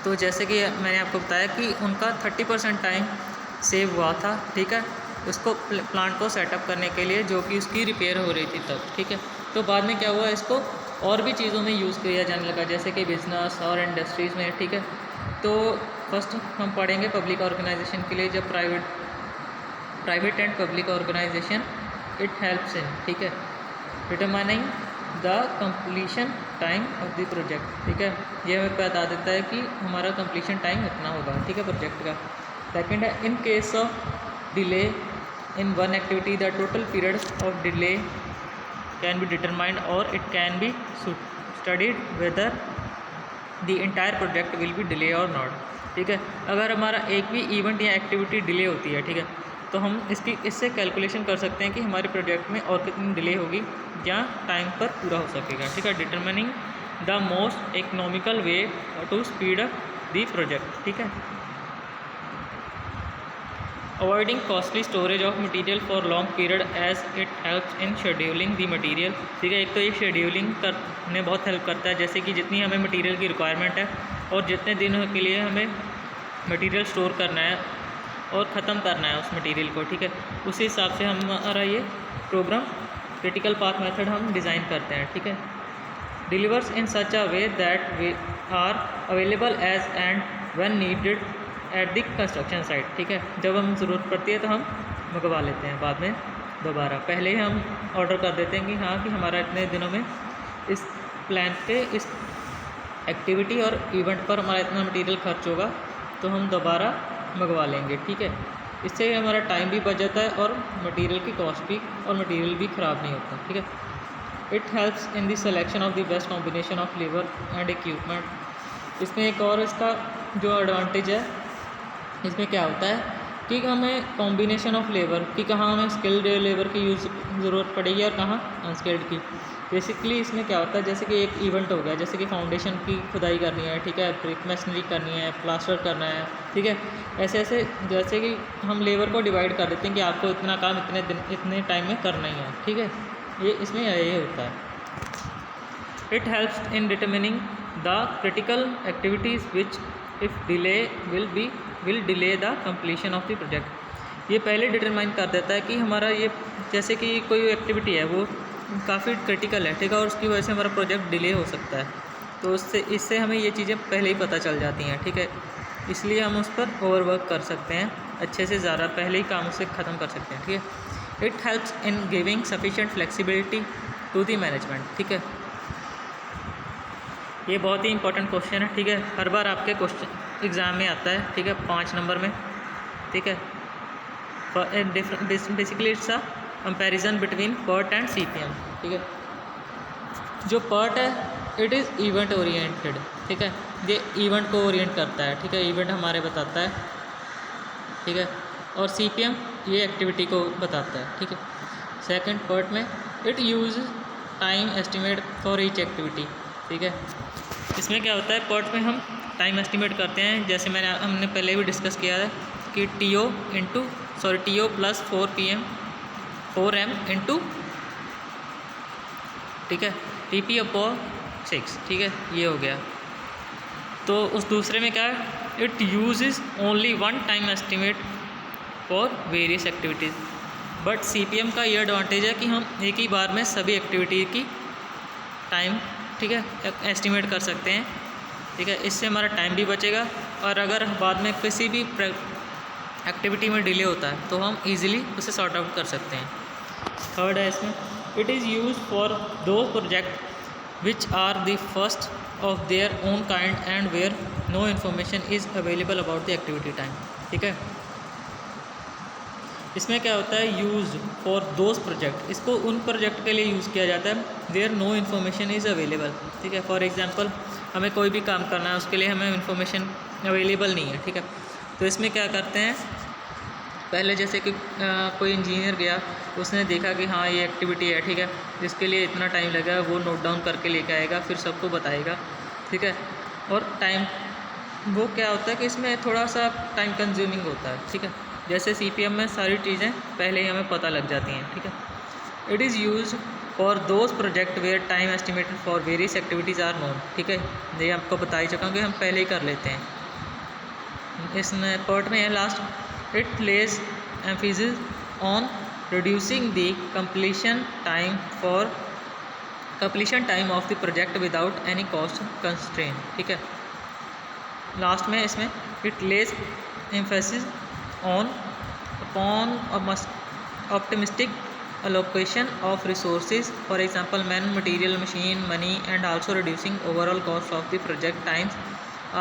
तो जैसे कि मैंने आपको बताया कि उनका 30% टाइम सेव हुआ था, ठीक है, उसको प्लांट को सेटअप करने के लिए, जो कि उसकी रिपेयर हो रही थी तब, ठीक है। तो बाद में क्या हुआ, इसको और भी चीज़ों में यूज़ किया जाने लगा, जैसे कि बिजनेस और इंडस्ट्रीज़ में, ठीक है। तो फर्स्ट हम पढ़ेंगे पब्लिक ऑर्गेनाइजेशन के लिए, जब private and public organisation it helps in, ठीक है, determining the completion time of the project, ठीक है। ये हमें बता देता है कि हमारा कंप्लीशन टाइम इतना होगा, ठीक है, प्रोजेक्ट का। सेकंड है, in case of delay in one activity the total period of delay can be determined और it can be studied whether the entire project will be delay और नॉट, ठीक है। अगर हमारा एक भी इवेंट या एक्टिविटी डिले होती है, ठीक है, तो हम इससे कैलकुलेशन कर सकते हैं कि हमारे प्रोजेक्ट में और कितनी डिले होगी या टाइम पर पूरा हो सकेगा, ठीक है। Determining the most economical way to speed up the project, ठीक है। Avoiding costly storage of material for long period as it helps in scheduling the material, ठीक है। एक तो ये शेड्यूलिंग करने बहुत हेल्प करता है, जैसे कि जितनी हमें मटेरियल की रिक्वायरमेंट है और जितने दिनों के लिए हमें मटेरियल स्टोर करना है और ख़त्म करना है उस मटेरियल को, ठीक है, उसी हिसाब से हमारा ये प्रोग्राम क्रिटिकल पाथ मेथड हम डिज़ाइन करते हैं, ठीक है। Delivers in such a way that वे are available as and when needed at the construction site, ठीक है। जब हम ज़रूरत पड़ती है तो हम मंगवा लेते हैं बाद में दोबारा, पहले ही हम ऑर्डर कर देते हैं कि हाँ कि हमारा इतने दिनों में इस प्लान पे इस एक्टिविटी और इवेंट पर हमारा इतना मटेरियल खर्च होगा, तो हम दोबारा मंगवा लेंगे, ठीक है। इससे हमारा टाइम भी बच जाता है और मटेरियल की कॉस्ट भी और मटेरियल भी ख़राब नहीं होता, ठीक है। It helps in the selection of the best combination of labour and equipment. इसमें एक और इसका जो एडवांटेज है, इसमें क्या होता है कि हमें कॉम्बिनेशन ऑफ लेबर कि कहाँ हमें स्किल्ड लेबर की ज़रूरत पड़ेगी और कहाँ अनस्किल्ड की। बेसिकली इसमें क्या होता है, जैसे कि एक इवेंट हो गया, जैसे कि फाउंडेशन की खुदाई करनी है, ठीक है, ब्रिक मेसनरी करनी है, प्लास्टर करना है, ठीक है। ऐसे ऐसे जैसे कि हम लेबर को डिवाइड कर देते हैं कि आपको इतना काम इतने दिन इतने टाइम में करना ही है, ठीक है। ये इसमें ये होता है। It helps in determining the critical activities which if delay will delay the completion of the project. ये पहले डिटरमाइन कर देता है कि हमारा ये जैसे कि कोई एक्टिविटी है वो काफ़ी क्रिटिकल है, ठीक है, और उसकी वजह से हमारा प्रोजेक्ट डिले हो सकता है, तो इससे हमें ये चीज़ें पहले ही पता चल जाती हैं, ठीक है। इसलिए हम उस पर ओवरवर्क कर सकते हैं, अच्छे से ज़्यादा पहले ही काम उसे ख़त्म कर सकते हैं, ठीक है। It helps in giving sufficient flexibility to the management, ठीक है। ये बहुत ही इंपॉर्टेंट क्वेश्चन है, ठीक है, हर बार आपके क्वेश्चन एग्ज़ाम में आता है, ठीक है, 5 नंबर में, ठीक है। Basically it's a comparison between PERT and CPM, ठीक है। जो PERT है इट इज़ इवेंट ओरिएंटेड, ठीक है, ये इवेंट को ओरिएंट करता है, ठीक है, इवेंट हमारे बताता है, ठीक है, और CPM ये एक्टिविटी को बताता है, ठीक है। सेकंड PERT में it use time estimate for each activity, ठीक है। इसमें क्या होता है, PERT में हम टाइम एस्टिमेट करते हैं, जैसे हमने पहले भी डिस्कस किया है कि TO प्लस 4M इंटू, ठीक है, TP/6, ठीक है, ये हो गया। तो उस दूसरे में क्या है, it uses only one time estimate for various activities, but CPM का ये एडवांटेज है कि हम एक ही बार में सभी एक्टिविटी की टाइम, ठीक है, एस्टिमेट कर सकते हैं, ठीक है। इससे हमारा टाइम भी बचेगा और अगर बाद में किसी भी एक्टिविटी में डिले होता है तो हम इजीली उसे सॉर्ट आउट कर सकते हैं। थर्ड है इसमें, it is use for those project which are the first of their own kind and where no information is available about the activity time, ठीक है। इसमें क्या होता है, यूज फॉर दोज प्रोजेक्ट, इसको उन प्रोजेक्ट के लिए यूज़ किया जाता है there no information is available, ठीक है। फॉर एग्जांपल हमें कोई भी काम करना है, उसके लिए हमें इन्फॉर्मेशन अवेलेबल नहीं है, ठीक है। तो इसमें क्या करते हैं, पहले जैसे कि कोई इंजीनियर गया, उसने देखा कि हाँ ये एक्टिविटी है, ठीक है, जिसके लिए इतना टाइम लगेगा, वो नोट डाउन करके लेके आएगा, फिर सबको बताएगा, ठीक है। और टाइम वो क्या होता है कि इसमें थोड़ा सा टाइम कंज्यूमिंग होता है, ठीक है। जैसे CPM में सारी चीज़ें पहले ही हमें पता लग जाती हैं, ठीक है। It is use for those project where time estimated for various activities are known. ठीक है, ये आपको बता ही चुका हूँ कि हम पहले ही कर लेते हैं। इसमें पार्ट में है last, it lays emphasis on reducing the completion time of the project without any cost constraint. ठीक है, लास्ट में इसमें it lays emphasis on upon optimistic allocation of resources, for example man, material, machine, money, and also reducing overall cost of the project times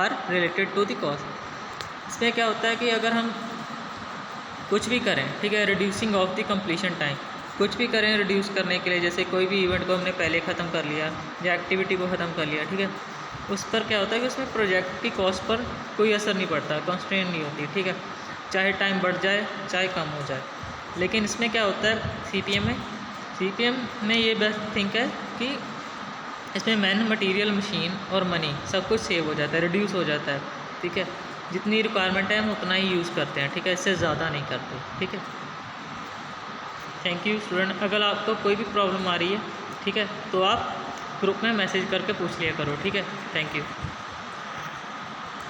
are related to the cost। इसमें क्या होता है कि अगर हम कुछ भी करें, ठीक है, reducing of the completion time, कुछ भी करें रिड्यूस करने के लिए, जैसे कोई भी इवेंट को हमने पहले ख़त्म कर लिया या एक्टिविटी को ख़त्म कर लिया, ठीक है, उस पर क्या होता है कि उसमें प्रोजेक्ट की कॉस्ट पर कोई असर नहीं पड़ता, कंस्ट्रेन नहीं होती। ठीक है, चाहे टाइम बढ़ जाए चाहे कम हो जाए। लेकिन इसमें क्या होता है सीपीएम में ये बेस्ट थिंक है कि इसमें मैन, मटेरियल, मशीन और मनी सब कुछ सेव हो जाता है, रिड्यूस हो जाता है। ठीक है, जितनी रिक्वायरमेंट है हम उतना ही यूज़ करते हैं। ठीक है, इससे ज़्यादा नहीं करते। ठीक है, थैंक यू स्टूडेंट। अगर आपको कोई भी प्रॉब्लम आ रही है, ठीक है, तो आप ग्रुप में मैसेज करके पूछ लिया करो। ठीक है, थैंक यू।